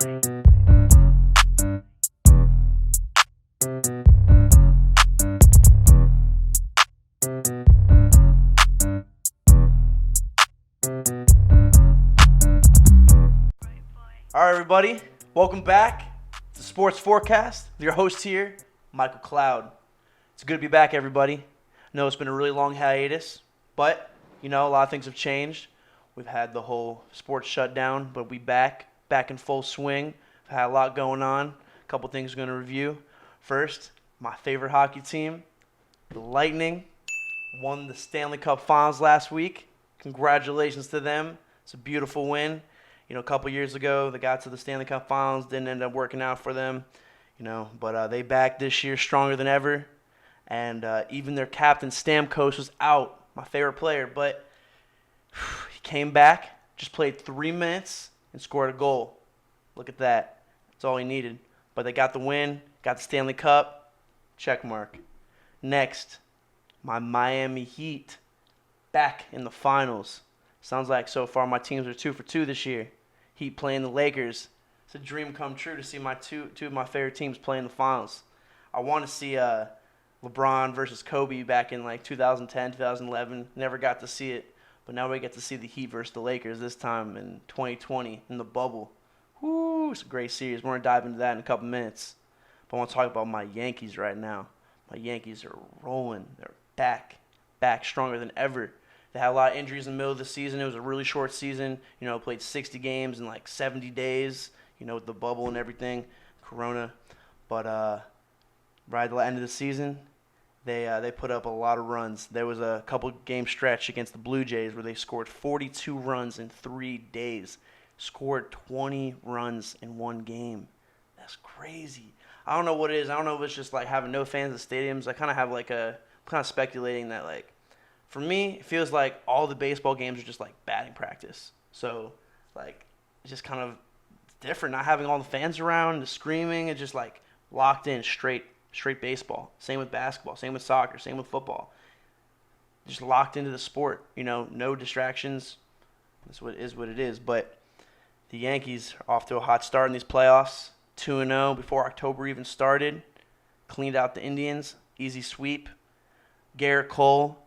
All right, everybody, welcome back to Sports Forecast with your host here, Michael Cloud. It's good to be back, everybody. I know it's been a really long hiatus, but, a lot of things have changed. We've had the whole sports shutdown, but we're back in full swing. We've had a lot going on. A couple things we're going to review. First, my favorite hockey team, the Lightning, won the Stanley Cup Finals last week. Congratulations to them. It's a beautiful win. A couple years ago, they got to the Stanley Cup Finals, didn't end up working out for them, but they back this year stronger than ever. And even their captain, Stamkos, was out, my favorite player, but he came back, just played 3 minutes, and scored a goal. Look at that. That's all he needed. But they got the win, got the Stanley Cup, check mark. Next, my Miami Heat, back in the finals. Sounds like so far my teams are 2 for 2 this year. Heat playing the Lakers. It's a dream come true to see my two of my favorite teams play in the finals. I want to see LeBron versus Kobe back in like 2010, 2011. Never got to see it, but now we get to see the Heat versus the Lakers this time in 2020 in the bubble. Woo, it's a great series. We're going to dive into that in a couple minutes. But I want to talk about my Yankees right now. My Yankees are rolling. They're back stronger than ever. They had a lot of injuries in the middle of the season. It was a really short season. Played 60 games in like 70 days, with the bubble and everything, Corona. But right at the end of the season, they put up a lot of runs. There was a couple game stretch against the Blue Jays where they scored 42 runs in 3 days. Scored 20 runs in one game. That's crazy. I don't know what it is. I don't know if it's just like having no fans at stadiums. I kind of have I'm speculating that like, for me, it feels like all the baseball games are just like batting practice. So, like, it's just kind of different. Not having all the fans around, the screaming, it's just like locked in, straight baseball. Same with basketball, same with soccer, same with football. Just locked into the sport. No distractions. That's what it is. But the Yankees are off to a hot start in these playoffs. 2-0 before October even started. Cleaned out the Indians. Easy sweep. Garrett Cole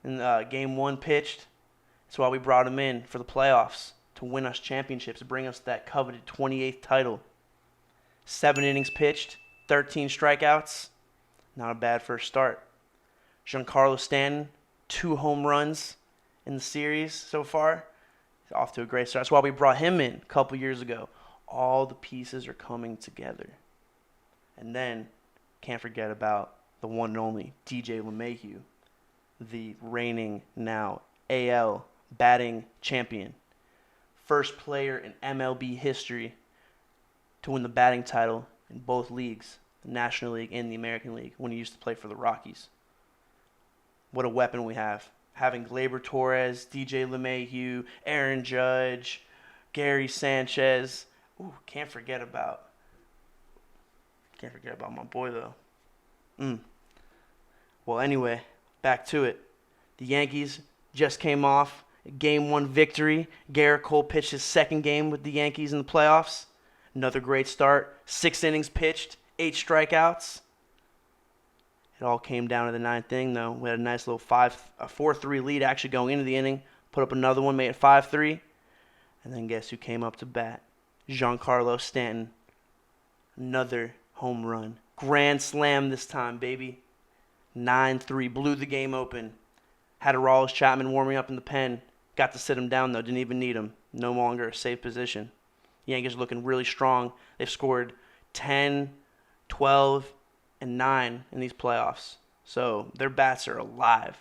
in Game 1 pitched. That's why we brought him in for the playoffs, to win us championships, to bring us that coveted 28th title. 7 innings pitched, 13 strikeouts. Not a bad first start. Giancarlo Stanton, 2 home runs in the series so far. He's off to a great start. That's why we brought him in a couple years ago. All the pieces are coming together. And then, can't forget about the one and only DJ LeMahieu, the reigning now AL batting champion. First player in MLB history to win the batting title in both leagues, the National League and the American League, when he used to play for the Rockies. What a weapon we have. Having Gleyber Torres, DJ LeMahieu, Aaron Judge, Gary Sanchez. Ooh, can't forget about my boy, though. Well, anyway, back to it. The Yankees just came off a Game 1 victory. Garrett Cole pitched his second game with the Yankees in the playoffs. Another great start. 6 innings pitched, 8 strikeouts. It all came down to the 9th inning, though. We had a nice little 4-3 lead actually going into the inning. Put up another one, made it 5-3. And then guess who came up to bat? Giancarlo Stanton. Another home run. Grand slam this time, baby. 9-3. Blew the game open. Had Aroldis Chapman warming up in the pen. Got to sit him down, though. Didn't even need him. No longer a safe position. Yankees are looking really strong. They've scored 10, 12, and 9 in these playoffs. So their bats are alive.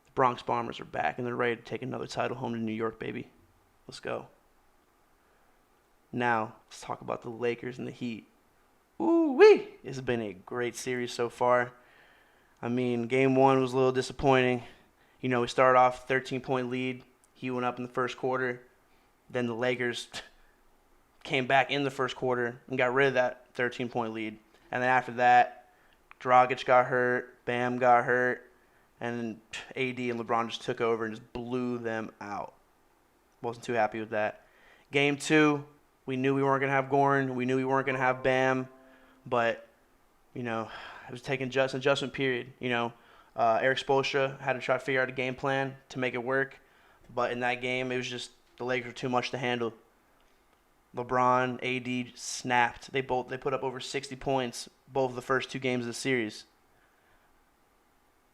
The Bronx Bombers are back, and they're ready to take another title home to New York, baby. Let's go. Now, let's talk about the Lakers and the Heat. Ooh-wee! It's been a great series so far. I mean, Game 1 was a little disappointing. We started off 13-point lead. He went up in the first quarter. Then the Lakers came back in the first quarter and got rid of that 13-point lead. And then after that, Dragic got hurt, Bam got hurt, and AD and LeBron just took over and just blew them out. Wasn't too happy with that. Game 2, We knew we weren't going to have Goran. We knew we weren't going to have Bam. But, it was taking an adjustment period. Eric Spoelstra had to try to figure out a game plan to make it work. But in that game, it was just the Lakers were too much to handle. LeBron, AD snapped. They put up over 60 points both of the first 2 games of the series.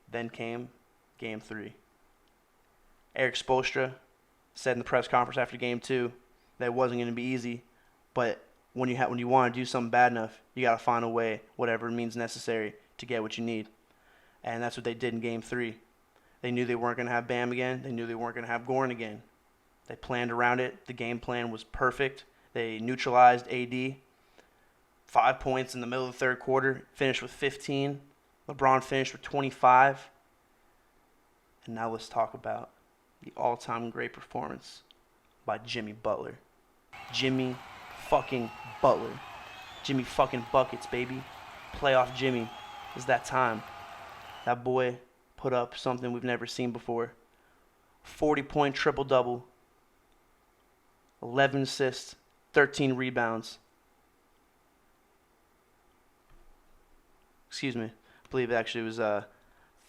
Then came Game 3. Eric Spoelstra said in the press conference after Game 2 that it wasn't going to be easy, but when you want to do something bad enough, you got to find a way, whatever means necessary, to get what you need. And that's what they did in Game 3. They knew they weren't going to have Bam again. They knew they weren't going to have Goran again. They planned around it. The game plan was perfect. They neutralized AD. 5 points in the middle of the third quarter, finished with 15. LeBron finished with 25. And now let's talk about the all-time great performance by Jimmy Butler. Jimmy fucking Butler. Jimmy fucking buckets, baby. Playoff Jimmy. It's that time. That boy put up something we've never seen before. 40-point triple-double. 11 assists. 13 rebounds. Excuse me. I believe it actually was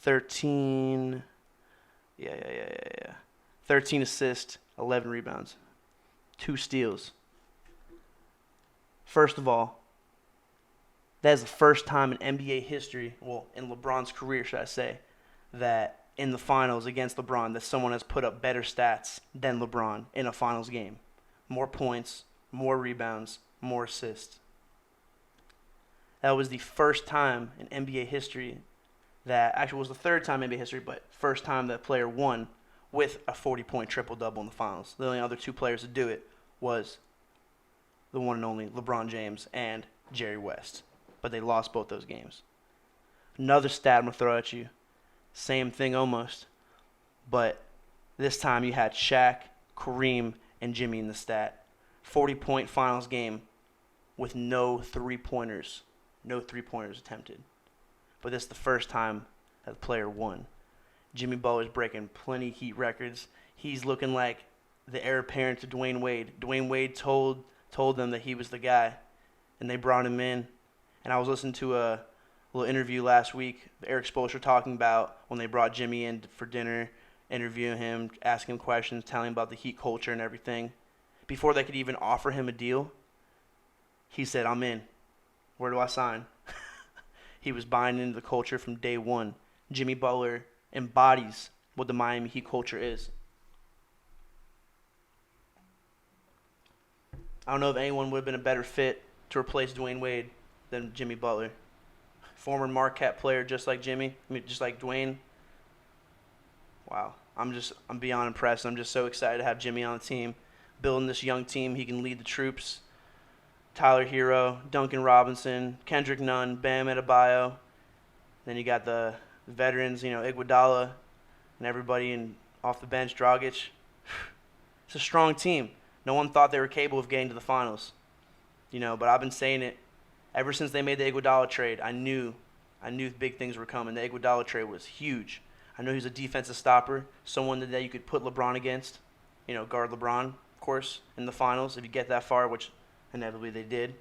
13. Yeah. 13 assists, 11 rebounds, 2 steals. First of all, that is the first time in NBA history, well, in LeBron's career, should I say, that in the finals against LeBron, that someone has put up better stats than LeBron in a finals game. More points, more rebounds, more assists. That was the first time in NBA history that, actually was the third time in NBA history, but first time that player won with a 40-point triple-double in the finals. The only other 2 players to do it was the one and only LeBron James and Jerry West. But they lost both those games. Another stat I'm going to throw at you. Same thing almost. But this time you had Shaq, Kareem, and Jimmy in the stat. 40-point finals game with no three-pointers. No three-pointers attempted. But this is the first time that the player won. Jimmy Butler's breaking plenty of Heat records. He's looking like the heir apparent to Dwayne Wade. Dwayne Wade told them that he was the guy, and they brought him in. And I was listening to a little interview last week, Eric Spoelstra talking about when they brought Jimmy in for dinner, interviewing him, asking him questions, telling him about the Heat culture and everything. Before they could even offer him a deal, he said, "I'm in. Where do I sign?" He was buying into the culture from day one. Jimmy Butler embodies what the Miami Heat culture is. I don't know if anyone would have been a better fit to replace Dwayne Wade than Jimmy Butler. Former Marquette player just like Jimmy, just like Dwayne. Wow, I'm beyond impressed. I'm just so excited to have Jimmy on the team. Building this young team, he can lead the troops. Tyler Hero, Duncan Robinson, Kendrick Nunn, Bam Adebayo. Then you got the veterans, Iguodala and everybody off the bench, Dragic. It's a strong team. No one thought they were capable of getting to the finals. But I've been saying it ever since they made the Iguodala trade. I knew big things were coming. The Iguodala trade was huge. I know he's a defensive stopper, someone that you could put LeBron against, guard LeBron, of course, in the finals if you get that far, which inevitably they did.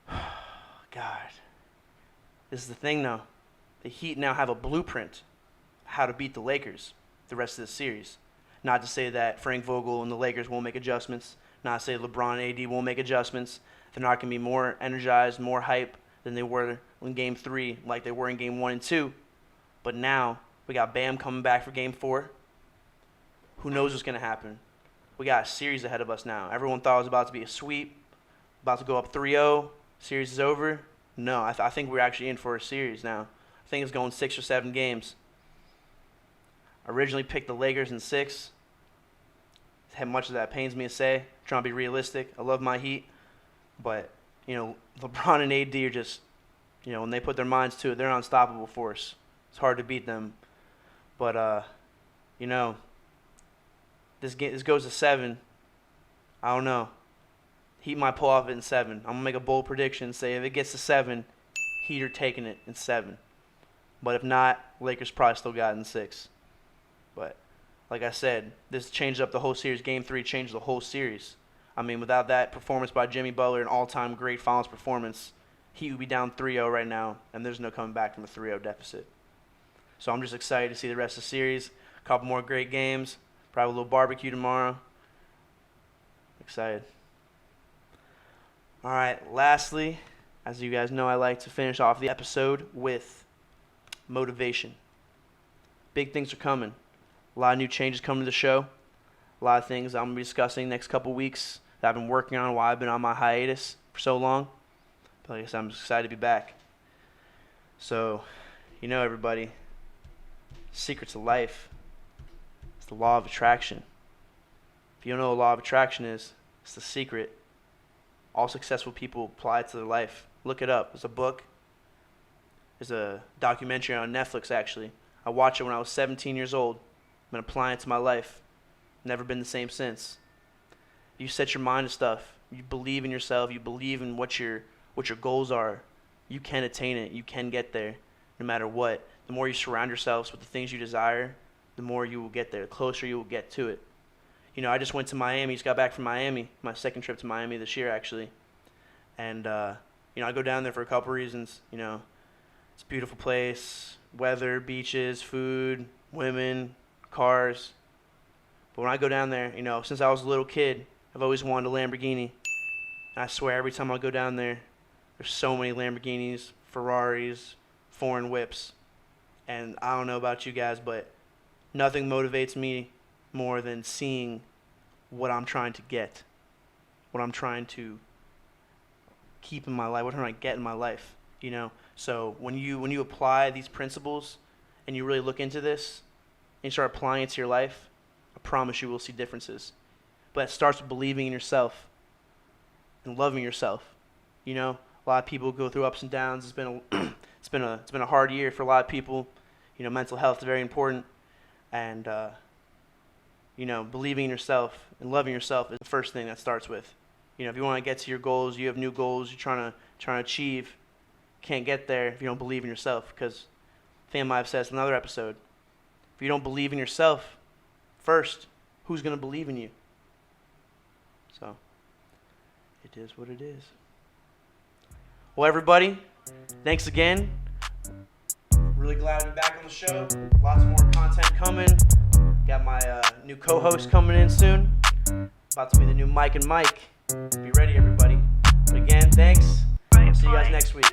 God. This is the thing, though. The Heat now have a blueprint how to beat the Lakers the rest of the series. Not to say that Frank Vogel and the Lakers won't make adjustments. Not to say LeBron and AD won't make adjustments. They're not going to be more energized, more hype than they were in Game 3 like they were in Game 1 and 2. But now we got Bam coming back for Game 4. Who knows what's going to happen? We got a series ahead of us now. Everyone thought it was about to be a sweep, about to go up 3-0. Series is over. No, I think we're actually in for a series now. I think it's going 6 or 7 games. I originally picked the Lakers in 6. How much of that pains me to say. Trying to be realistic. I love my Heat. But, LeBron and AD are just, when they put their minds to it, they're an unstoppable force. It's hard to beat them. But, this goes to 7. I don't know. Heat might pull off it in 7. I'm going to make a bold prediction. Say if it gets to 7, Heat are taking it in 7. But if not, Lakers probably still got it in 6. But like I said, this changed up the whole series. Game 3 changed the whole series. I mean, without that performance by Jimmy Butler, an all-time great finals performance, he would be down 3-0 right now, and there's no coming back from a 3-0 deficit. So I'm just excited to see the rest of the series. A couple more great games. Probably a little barbecue tomorrow. Excited. All right, lastly, as you guys know, I like to finish off the episode with motivation. Big things are coming. A lot of new changes coming to the show. A lot of things I'm going to be discussing next couple weeks that I've been working on while I've been on my hiatus for so long. But like I said, I'm excited to be back. So, everybody, secrets of life. It's the law of attraction. If you don't know what law of attraction is, it's the secret. All successful people apply it to their life. Look it up. It's a book. There's a documentary on Netflix, actually. I watched it when I was 17 years old. I've been applying it to my life. Never been the same since. You set your mind to stuff. You believe in yourself. You believe in what your goals are. You can attain it. You can get there no matter what. The more you surround yourselves with the things you desire, the more you will get there, the closer you will get to it. I just went to Miami. Just got back from Miami, my second trip to Miami this year, actually. And, I go down there for a couple reasons. It's a beautiful place, weather, beaches, food, women, cars. But when I go down there, since I was a little kid, I've always wanted a Lamborghini. And I swear every time I go down there, there's so many Lamborghinis, Ferraris, foreign whips. And I don't know about you guys, but nothing motivates me more than seeing what I'm trying to get, what I'm trying to keep in my life, what I'm trying to get in my life, So when you apply these principles and you really look into this and you start applying it to your life, I promise you will see differences. But it starts with believing in yourself and loving yourself. A lot of people go through ups and downs. It's been a hard year for a lot of people. Mental health is very important, and believing in yourself and loving yourself is the first thing that starts with. If you want to get to your goals, you have new goals you're trying to achieve. Can't get there if you don't believe in yourself. Because Fam Live says in another episode, if you don't believe in yourself first, who's going to believe in you? So, it is what it is. Well, everybody, thanks again. Really glad to be back on the show. Lots more content coming. Got my new co-host coming in soon. About to be the new Mike and Mike. Be ready, everybody. But again, thanks. I'll see you guys next week.